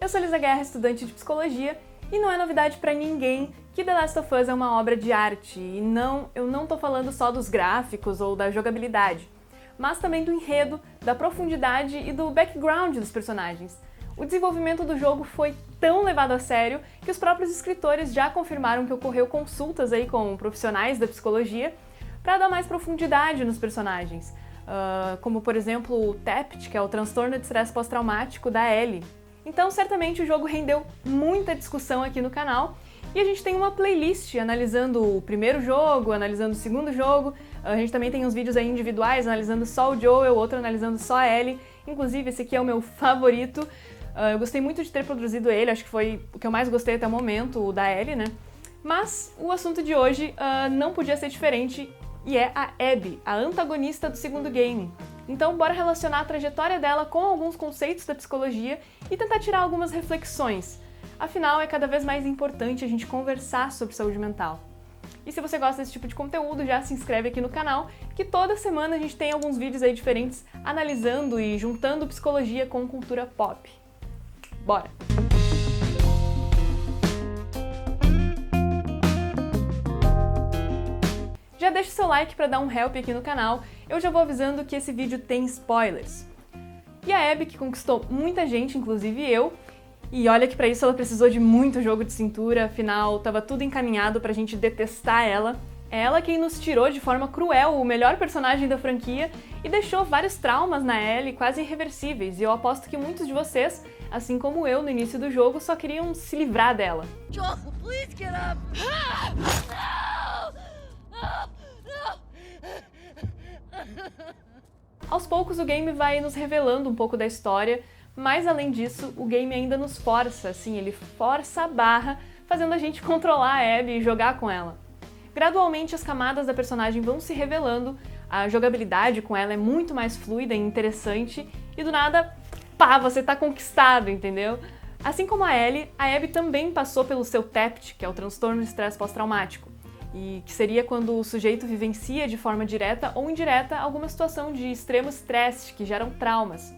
Eu sou Lisa Guerra, estudante de psicologia, e não é novidade pra ninguém que The Last of Us é uma obra de arte, e eu não tô falando só dos gráficos ou da jogabilidade, mas também do enredo, da profundidade e do background dos personagens. O desenvolvimento do jogo foi tão levado a sério que os próprios escritores já confirmaram que ocorreu consultas aí com profissionais da psicologia para dar mais profundidade nos personagens, como por exemplo o TEPT, que é o transtorno de estresse pós-traumático da Ellie. Então certamente o jogo rendeu muita discussão aqui no canal, e a gente tem uma playlist analisando o primeiro jogo, analisando o segundo jogo, a gente também tem uns vídeos aí individuais analisando só o Joel, outro analisando só a Ellie, inclusive esse aqui é o meu favorito. Eu gostei muito de ter produzido ele, acho que foi o que eu mais gostei até o momento, o da Ellie, né? Mas o assunto de hoje não podia ser diferente, e é a Abby, a antagonista do segundo game. Então bora relacionar a trajetória dela com alguns conceitos da psicologia e tentar tirar algumas reflexões. Afinal, é cada vez mais importante a gente conversar sobre saúde mental. E se você gosta desse tipo de conteúdo, já se inscreve aqui no canal, que toda semana a gente tem alguns vídeos aí diferentes analisando e juntando psicologia com cultura pop. Bora! Já deixa o seu like para dar um help aqui no canal, eu já vou avisando que esse vídeo tem spoilers. E a Abby, que conquistou muita gente, inclusive eu, e olha que para isso ela precisou de muito jogo de cintura, afinal tava tudo encaminhado pra gente detestar ela. É ela quem nos tirou de forma cruel o melhor personagem da franquia e deixou vários traumas na Ellie quase irreversíveis, e eu aposto que muitos de vocês, assim como eu no início do jogo, só queriam se livrar dela. Joel, please get up! Aos poucos o game vai nos revelando um pouco da história, mas além disso, o game ainda nos força, assim, ele força a barra, fazendo a gente controlar a Abby e jogar com ela. Gradualmente as camadas da personagem vão se revelando, a jogabilidade com ela é muito mais fluida e interessante, e do nada, pá, você tá conquistado, entendeu? Assim como a Ellie, a Abby também passou pelo seu TEPT, que é o transtorno de estresse pós-traumático, e que seria quando o sujeito vivencia de forma direta ou indireta alguma situação de extremo estresse que geram traumas.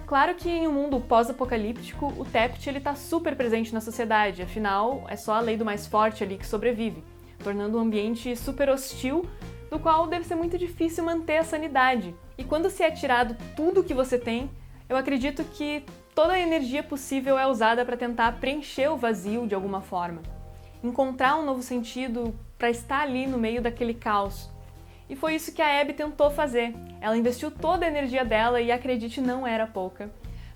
Claro que em um mundo pós-apocalíptico, o TEPT ele tá super presente na sociedade, afinal é só a lei do mais forte ali que sobrevive, tornando um ambiente super hostil, do qual deve ser muito difícil manter a sanidade. E quando se é tirado tudo que você tem, eu acredito que toda a energia possível é usada para tentar preencher o vazio de alguma forma, encontrar um novo sentido para estar ali no meio daquele caos. E foi isso que a Abby tentou fazer. Ela investiu toda a energia dela, e acredite, não era pouca,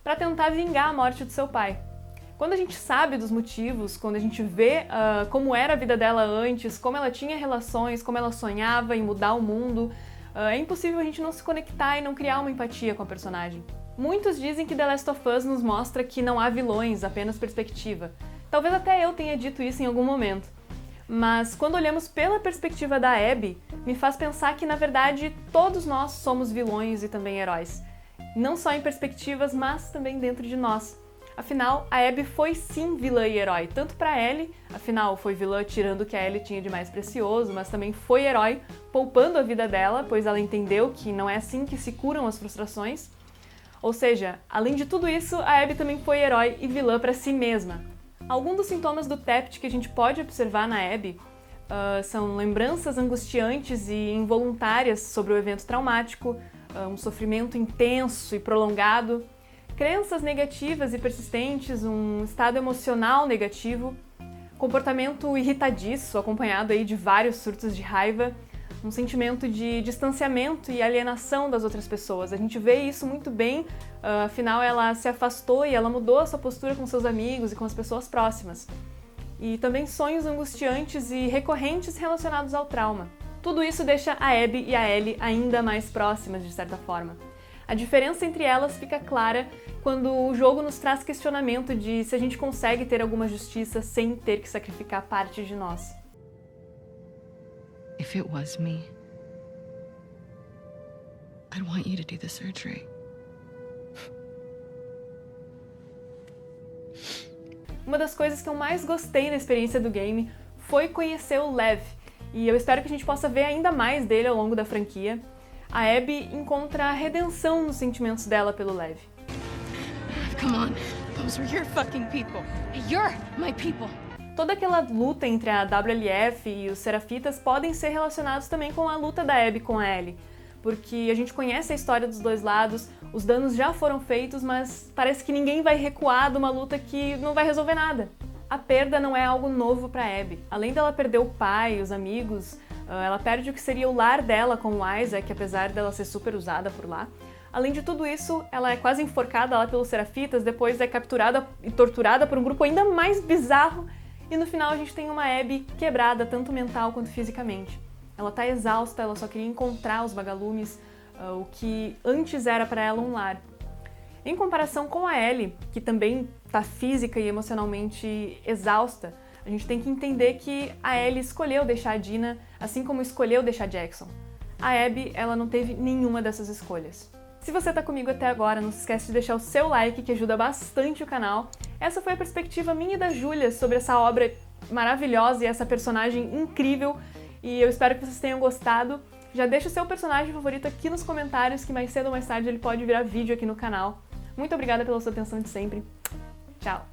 para tentar vingar a morte do seu pai. Quando a gente sabe dos motivos, quando a gente vê como era a vida dela antes, como ela tinha relações, como ela sonhava em mudar o mundo, é impossível a gente não se conectar e não criar uma empatia com a personagem. Muitos dizem que The Last of Us nos mostra que não há vilões, apenas perspectiva. Talvez até eu tenha dito isso em algum momento. Mas quando olhamos pela perspectiva da Abby, me faz pensar que, na verdade, todos nós somos vilões e também heróis. Não só em perspectivas, mas também dentro de nós. Afinal, a Abby foi sim vilã e herói, tanto para Ellie, afinal foi vilã tirando o que a Ellie tinha de mais precioso, mas também foi herói poupando a vida dela, pois ela entendeu que não é assim que se curam as frustrações. Ou seja, além de tudo isso, a Abby também foi herói e vilã para si mesma. Alguns dos sintomas do TEPT que a gente pode observar na Abby são lembranças angustiantes e involuntárias sobre o evento traumático, um sofrimento intenso e prolongado, crenças negativas e persistentes, um estado emocional negativo, comportamento irritadiço, acompanhado aí de vários surtos de raiva, um sentimento de distanciamento e alienação das outras pessoas. A gente vê isso muito bem, afinal ela se afastou e ela mudou a sua postura com seus amigos e com as pessoas próximas. E também sonhos angustiantes e recorrentes relacionados ao trauma. Tudo isso deixa a Abby e a Ellie ainda mais próximas, de certa forma. A diferença entre elas fica clara quando o jogo nos traz questionamento de se a gente consegue ter alguma justiça sem ter que sacrificar parte de nós. If it was me, I'd want you to do the surgery. Uma das coisas que eu mais gostei na experiência do game foi conhecer o Lev, e eu espero que a gente possa ver ainda mais dele ao longo da franquia. A Abby encontra redenção nos sentimentos dela pelo Lev. Come on. Those were your fucking people. You're my people. Toda aquela luta entre a WLF e os Serafitas podem ser relacionados também com a luta da Abby com a Ellie, porque a gente conhece a história dos dois lados, os danos já foram feitos, mas parece que ninguém vai recuar de uma luta que não vai resolver nada. A perda não é algo novo para Abby. Além dela perder o pai, os amigos, ela perde o que seria o lar dela com o Isaac, apesar dela ser super usada por lá. Além de tudo isso, ela é quase enforcada lá pelos Serafitas, depois é capturada e torturada por um grupo ainda mais bizarro, e no final a gente tem uma Abby quebrada, tanto mental quanto fisicamente. Ela tá exausta, ela só queria encontrar os vagalumes, o que antes era para ela um lar. Em comparação com a Ellie, que também tá física e emocionalmente exausta, a gente tem que entender que a Ellie escolheu deixar a Dina, assim como escolheu deixar Jackson. A Abby, ela não teve nenhuma dessas escolhas. Se você tá comigo até agora, não se esquece de deixar o seu like, que ajuda bastante o canal. Essa foi a perspectiva minha e da Júlia sobre essa obra maravilhosa e essa personagem incrível, e eu espero que vocês tenham gostado. Já deixa o seu personagem favorito aqui nos comentários, que mais cedo ou mais tarde ele pode virar vídeo aqui no canal. Muito obrigada pela sua atenção de sempre. Tchau!